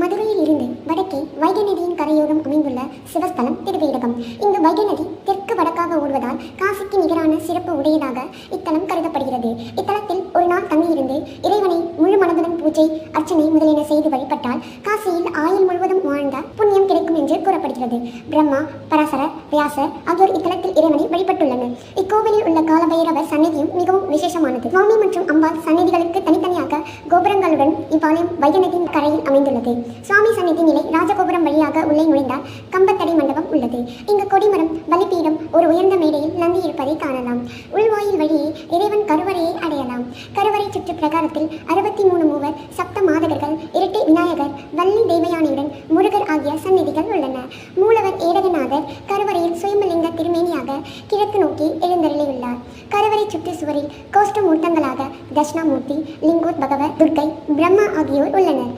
மதுரையில் இருந்து வடக்கே வைகை நதியின் கரையோரம் அமைந்துள்ள சிவஸ்தலம் திருவேடகம். இங்கு வைகை நதி தெற்கு வடக்காக ஓடுவதால் காசிக்கு நிகரான சிறப்பு உடையதாக இத்தலம் கருதப்படுகிறது. இத்தலத்தில் ஒரு நாள் தங்கியிருந்து இறைவனை முழு மனதுடன் பூஜை, அர்ச்சனை முதலியன செய்து வழிபட்டால் காசியில் ஆயுள் முழுவதும் வாழ்ந்த புண்ணியம் கிடைக்கும் என்று கூறப்படுகிறது. பிரம்மா, பராசரர், வியாசர் ஆகியோர் இத்தலத்தில் இறைவனை வழிபட்டுள்ளனர். இக்கோவிலில் உள்ள காலபைரவர் சன்னதியும் மிகவும் விசேஷமானது. சுவாமி மற்றும் அம்பாள் சன்னதிகளுக்கு தனித்தனியாக கோபுரங்களுடன் இவ்வாலயம் வைகை நதியின் கரையில் அமைந்துள்ளது. சுவாமி சன்னதி நிலை ராஜகோபுரம் வழியாக உள்ளே நுழைந்தால் கம்பத்தடி மண்டபம் உள்ளது. இங்கு கொடிமரம், பலிபீடம், ஒரு உயர்ந்த மேடையில் நந்தி இருப்பதை காணலாம். உள்வாயில் வழியே இறைவன் கருவறையை அடையலாம். கருவறை சுற்று பிரகாரத்தில் 63 மூவர், சப்த மாதகர்கள், இரட்டை விநாயகர், வள்ளி தேவயானியுடன் முருகர் ஆகிய சந்நிதிகள் உள்ளன. மூலவர் ஏடகநாதர் கருவறையில் சுயம்பலிங்க திருமேனியாக கிழக்கு நோக்கி எழுந்தருளியுள்ளார். கருவறை சுற்று சுவரில் கோஷ்ட மூர்த்தங்களாக தட்சிணாமூர்த்தி, லிங்கோத்பகவர், துர்க்கை, பிரம்மா ஆகியோர் உள்ளனர்.